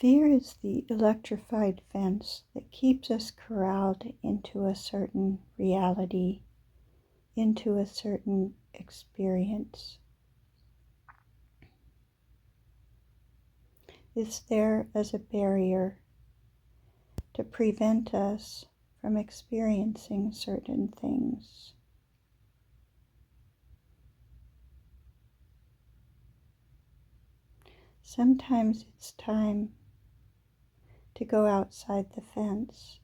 Fear is the electrified fence that keeps us corralled into a certain reality, into a certain experience. It's there as a barrier to prevent us from experiencing certain things. Sometimes it's time to go outside the fence.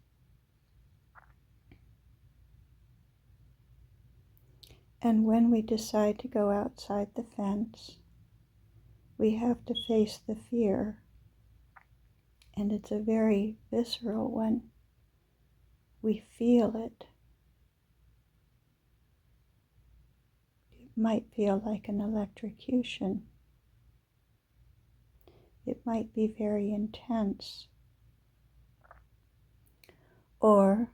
And when we decide to go outside the fence, we have to face the fear. And it's a very visceral one. We feel it. It might feel like an electrocution. It might be very intense. Or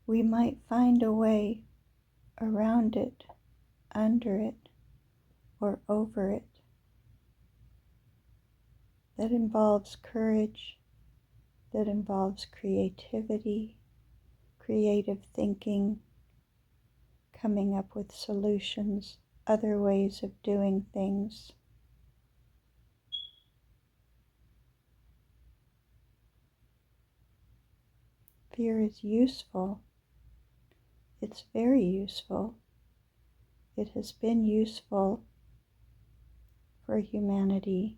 we might find a way around it, under it, or over it that involves courage, that involves creativity, creative thinking, coming up with solutions, other ways of doing things. Fear is useful. It's very useful. It has been useful for humanity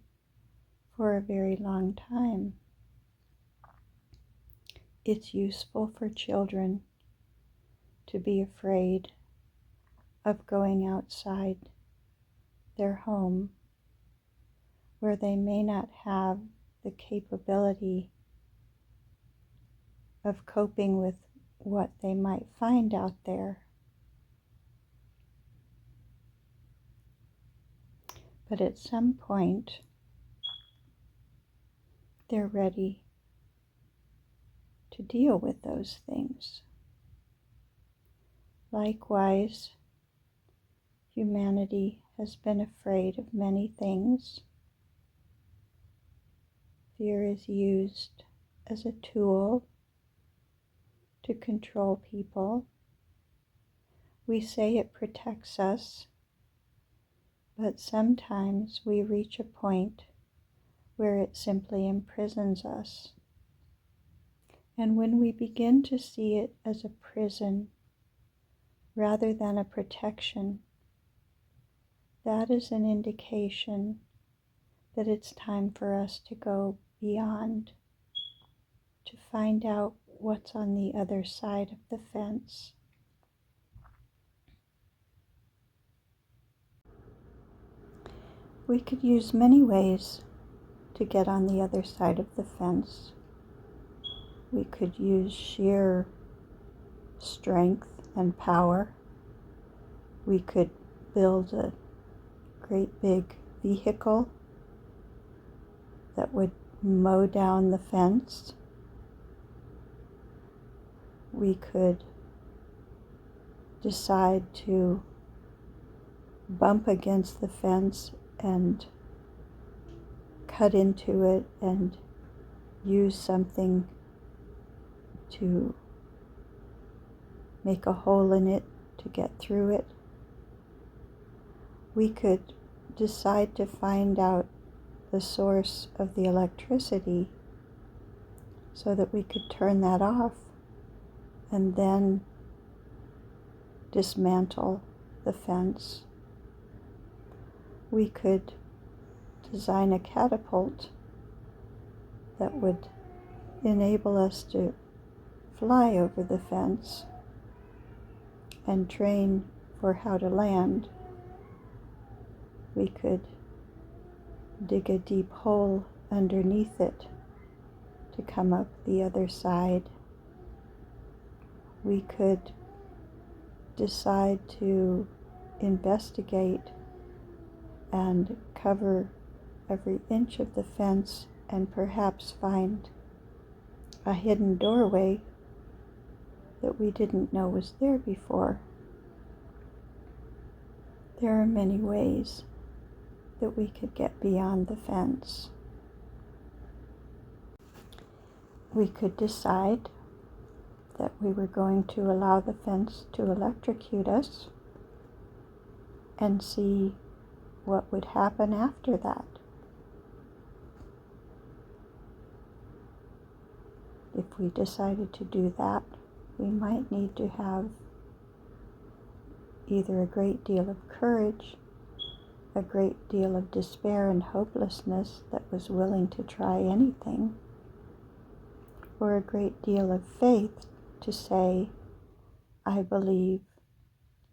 for a very long time. It's useful for children to be afraid of going outside their home, where they may not have the capability of coping with what they might find out there. But at some point, they're ready to deal with those things. Likewise, humanity has been afraid of many things. Fear is used as a tool to control people. We say it protects us, but sometimes we reach a point where it simply imprisons us. And when we begin to see it as a prison rather than a protection, that is an indication that it's time for us to go beyond, to find out what's on the other side of the fence. We could use many ways to get on the other side of the fence. We could use sheer strength and power. We could build a great big vehicle that would mow down the fence. We could decide to bump against the fence and cut into it and use something to make a hole in it to get through it. We could decide to find out the source of the electricity so that we could turn that off and then dismantle the fence. We could design a catapult that would enable us to fly over the fence and train for how to land. We could dig a deep hole underneath it to come up the other side. We could decide to investigate and cover every inch of the fence and perhaps find a hidden doorway that we didn't know was there before. There are many ways that we could get beyond the fence. We could decide that we were going to allow the fence to electrocute us and see what would happen after that. If we decided to do that, we might need to have either a great deal of courage, a great deal of despair and hopelessness that was willing to try anything, or a great deal of faith to say, I believe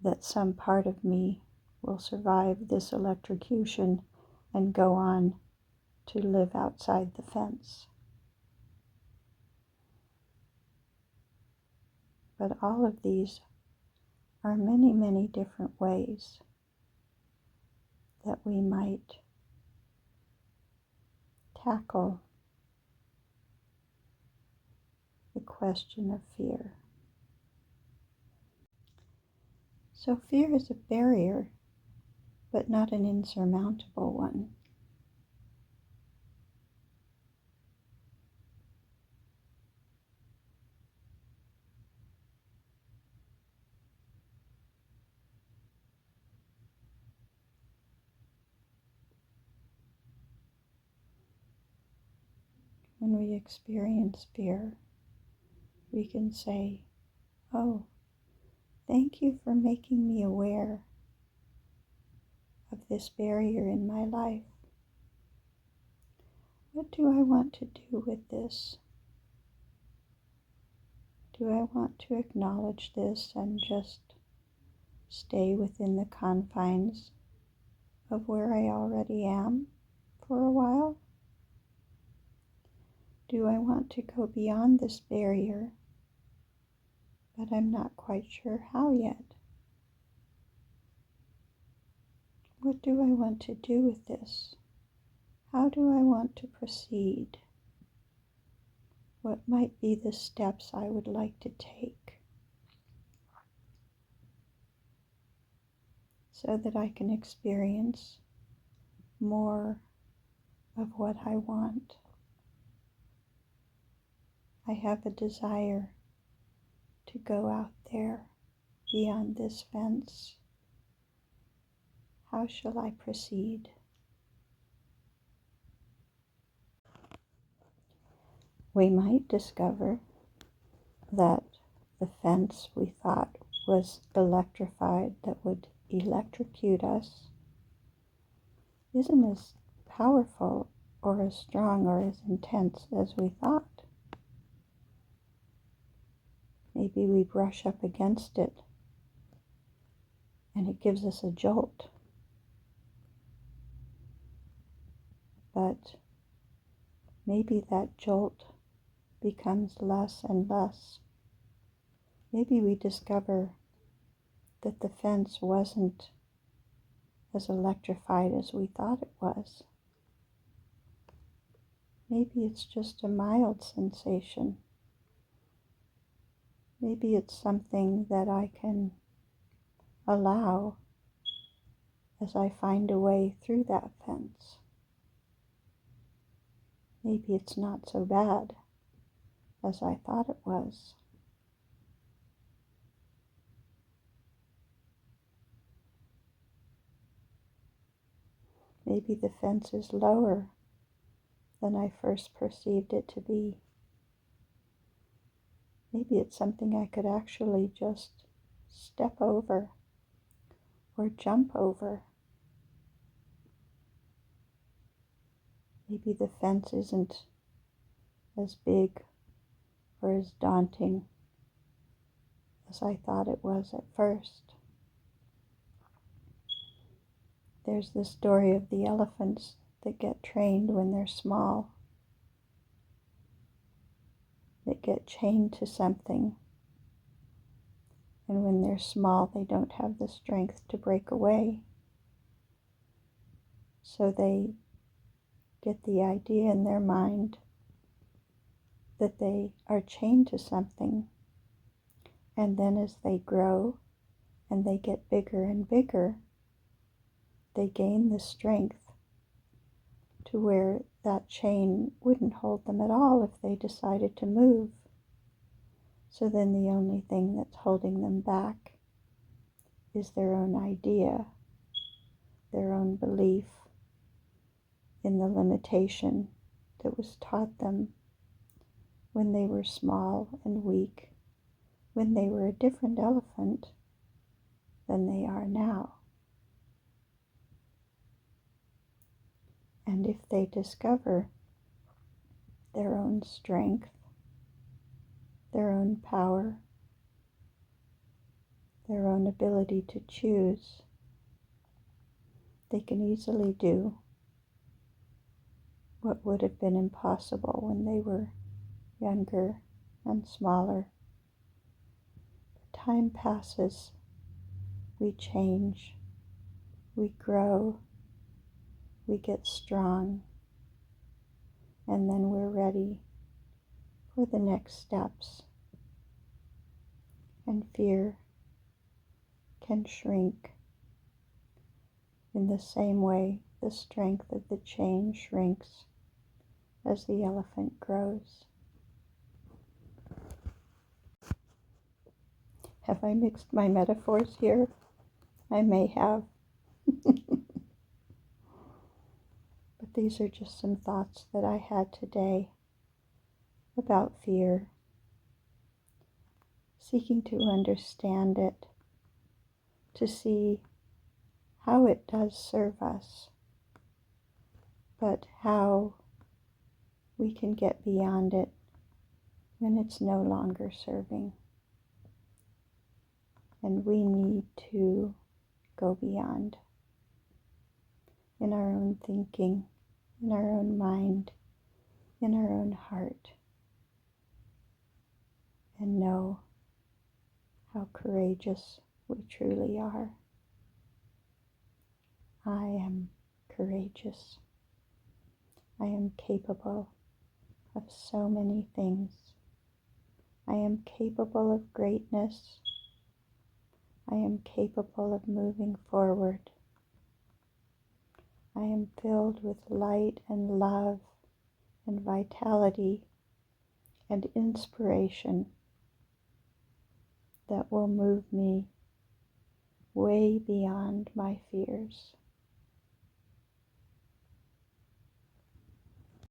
that some part of me will survive this electrocution and go on to live outside the fence. But all of these are many, many different ways that we might tackle the question of fear. So fear is a barrier, but not an insurmountable one. When we experience fear, we can say, oh, thank you for making me aware of this barrier in my life. What do I want to do with this? Do I want to acknowledge this and just stay within the confines of where I already am for a while? Do I want to go beyond this barrier, but I'm not quite sure how yet? What do I want to do with this? How do I want to proceed? What might be the steps I would like to take so that I can experience more of what I want? I have a desire to go out there beyond this fence. How shall I proceed? We might discover that the fence we thought was electrified, that would electrocute us, isn't as powerful or as strong or as intense as we thought. Maybe we brush up against it and it gives us a jolt. But maybe that jolt becomes less and less. Maybe we discover that the fence wasn't as electrified as we thought it was. Maybe it's just a mild sensation. Maybe it's something that I can allow as I find a way through that fence. Maybe it's not so bad as I thought it was. Maybe the fence is lower than I first perceived it to be. Maybe it's something I could actually just step over or jump over. Maybe the fence isn't as big or as daunting as I thought it was at first. There's the story of the elephants that get trained when they're small, that get chained to something, and when they're small they don't have the strength to break away. So they get the idea in their mind that they are chained to something, and then as they grow and they get bigger and bigger, they gain the strength to where that chain wouldn't hold them at all if they decided to move. So then the only thing that's holding them back is their own idea, their own belief in the limitation that was taught them when they were small and weak, when they were a different elephant than they are now. And if they discover their own strength, their own power, their own ability to choose, they can easily do what would have been impossible when they were younger and smaller. Time passes, we change, we grow, we get strong, and then we're ready for the next steps. And fear can shrink in the same way the strength of the chain shrinks as the elephant grows. Have I mixed my metaphors here? I may have. But these are just some thoughts that I had today about fear, seeking to understand it, to see how it does serve us, but how we can get beyond it when it's no longer serving. And we need to go beyond in our own thinking, in our own mind, in our own heart, and know how courageous we truly are. I am courageous. I am capable of so many things. I am capable of greatness. I am capable of moving forward. I am filled with light and love and vitality and inspiration that will move me way beyond my fears.